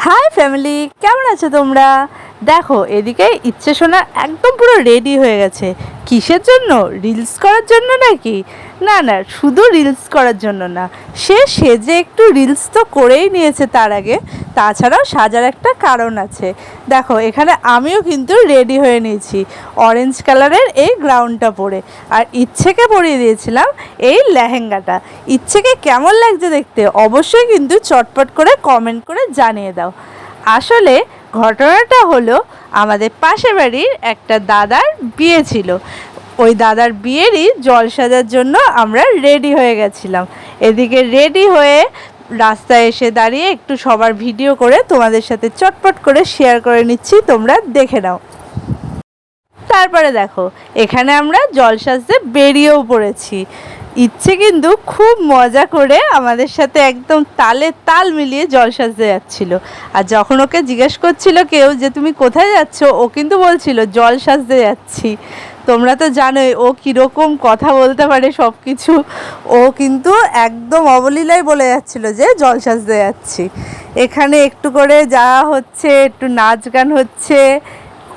High family, কেমন আছো তোমরা? দেখো এদিকে ইচ্ছে সোনা একদম পুরো রেডি হয়ে গেছে। কিসের জন্য? রিলস করার জন্য নাকি? না না, শুধু রিলস করার জন্য না, সে সেজে একটু রিলস তো করেই নিয়েছে তার আগে, তাছাড়াও সাজার একটা কারণ আছে। দেখো এখানে আমিও কিন্তু রেডি হয়ে নিয়েছি অরেঞ্জ কালারের এই গ্রাউন্ডটা পরে, আর ইচ্ছেকে পরিয়ে দিয়েছিলাম এই লেহেঙ্গাটা। ইচ্ছেকে কেমন লাগছে দেখতে অবশ্যই কিন্তু চটপট করে কমেন্ট করে জানিয়ে দাও। আসলে ঘটনাটা হলো, আমাদের পাশের বাড়ির একটা দাদার বিয়ে ছিল। ওই দাদার বিয়েরই জল সাজার জন্য আমরা রেডি হয়ে গেছিলাম। এদিকে রেডি হয়ে রাস্তায় এসে দাঁড়িয়ে একটু সবার ভিডিও করে তোমাদের সাথে চটপট করে শেয়ার করে নিচ্ছি, তোমরা দেখে নাও। তারপরে দেখো এখানে আমরা জল সাজতে বেরিয়েও পড়েছি। ইচ্ছে কিন্তু খুব মজা করে আমাদের সাথে একদম তালে তাল মিলিয়ে জল সাজতে যাচ্ছিল। আর যখন ওকে জিজ্ঞেস করছিল কেউ যে তুমি কোথায় যাচ্ছ, ও কিন্তু বলছিল জল সাজতে যাচ্ছি। তোমরা তো জানোই ও কীরকম কথা বলতে পারে সব কিছু। ও কিন্তু একদম অবলীলায় বলে যাচ্ছিল যে জল সাজতে যাচ্ছি। এখানে একটু করে যাওয়া হচ্ছে, একটু নাচ গান হচ্ছে,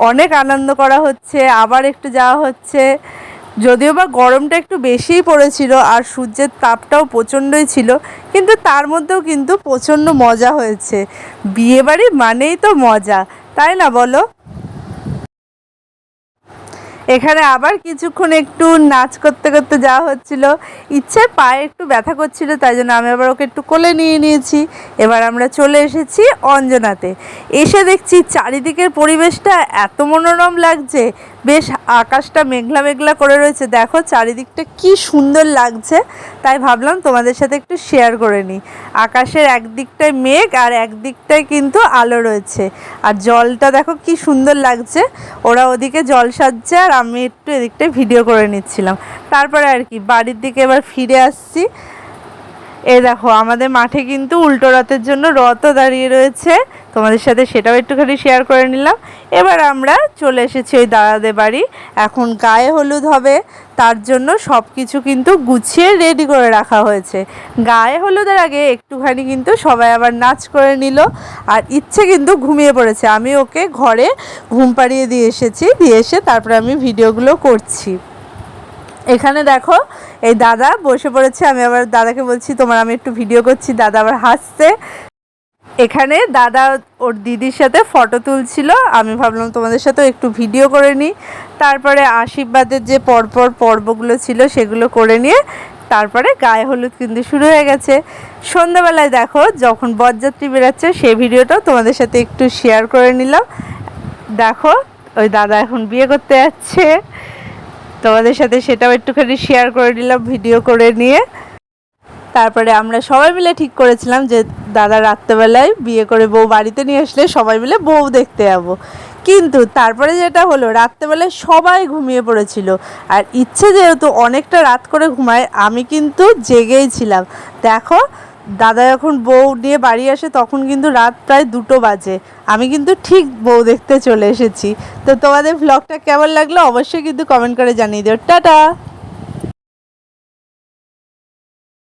অনেক আনন্দ করা হচ্ছে, আবার একটু যাওয়া হচ্ছে। যদিও বা গরমটা একটু বেশিই পড়েছিল আর সূর্যের তাপটাও প্রচণ্ডই ছিল, কিন্তু তার মধ্যেও কিন্তু প্রচণ্ড মজা হয়েছে। বিয়েবাড়ি মানেই তো মজা, তাই না বলো? এখানে আবার কিছুক্ষণ একটু নাচ করতে করতে যাওয়া হচ্ছিল। ইচ্ছের পায়ে একটু ব্যথা করছিল, তাই জন্য আমি আবার ওকে একটু কোলে নিয়ে নিয়েছি। এবার আমরা চলে এসেছি অঞ্জনাতে। এসে দেখছি চারিদিকের পরিবেশটা এত মনোরম লাগছে, বেশ আকাশটা মেঘলা মেঘলা করে রয়েছে। দেখো চারিদিকটা কি সুন্দর লাগছে, তাই ভাবলাম তোমাদের সাথে একটু শেয়ার করে নিই। আকাশের একদিকটায় মেঘ আর একদিকটায় কিন্তু আলো রয়েছে, আর জলটা দেখো কি সুন্দর লাগছে। ওরা ওদিকে জল সাজছে আর আমি একটু এদিকটায় ভিডিও করে নিচ্ছিলাম। তারপরে আর কি বাড়ির দিকে এবার ফিরে আসছি। এই দেখো আমাদের মাঠে কিন্তু উল্টো রথের জন্য রথও দাঁড়িয়ে রয়েছে, তোমাদের সাথে সেটাও একটুখানি শেয়ার করে নিলাম। এবার আমরা চলে এসেছি ওই দাদাদের বাড়ি। এখন গায়ে হলুদ হবে, তার জন্য সব কিছু কিন্তু গুছিয়ে রেডি করে রাখা হয়েছে। গায়ে হলুদের আগে একটুখানি কিন্তু সবাই আবার নাচ করে নিল। আর ইচ্ছে কিন্তু ঘুমিয়ে পড়েছে, আমি ওকে ঘরে ঘুম পাড়িয়ে দিয়ে এসেছি, দিয়ে এসে তারপরে আমি ভিডিওগুলো করছি। এখানে দেখো এই দাদা বসে পড়েছে, আমি আবার দাদাকে বলছি তোমার আমি একটু ভিডিও করছি, দাদা আবার হাসছে। এখানে দাদা ওর দিদির সাথে ফটো তুলছিল, আমি ভাবলাম তোমাদের সাথেও একটু ভিডিও করে নিই। তারপরে আশীর্বাদের যে পরপর পর্বগুলো ছিল সেগুলো করে নিয়ে তারপরে গায়ে হলুদ কিন্তু শুরু হয়ে গেছে। সন্ধ্যাবেলায় দেখো যখন বরযাত্রী বেরাচ্ছে সেই ভিডিওটাও তোমাদের সাথে একটু শেয়ার করে নিলাম। দেখো ওই দাদা এখন বিয়ে করতে যাচ্ছে, তোমাদের সাথে সেটাও একটুখানি শেয়ার করে নিলাম ভিডিও করে নিয়ে। তারপরে আমরা সবাই মিলে ঠিক করেছিলাম যে দাদা রাত্রেবেলায় বিয়ে করে বউ বাড়িতে নিয়ে আসলে সবাই মিলে বউ দেখতে যাবো। কিন্তু তারপরে যেটা হলো, রাত্রেবেলায় সবাই ঘুমিয়ে পড়েছিল, আর ইচ্ছে যেহেতু অনেকটা রাত করে ঘুমায়, আমি কিন্তু জেগেই ছিলাম। দেখো দাদা যখন বউ নিয়ে বাড়ি আসে তখন কিন্তু রাত প্রায় 2টো বাজে, আমি কিন্তু ঠিক বউ দেখতে চলে এসেছি। তো তোমাদের ভ্লগটা কেমন লাগলো অবশ্যই কিন্তু কমেন্ট করে জানিয়ে দিও। টাটা।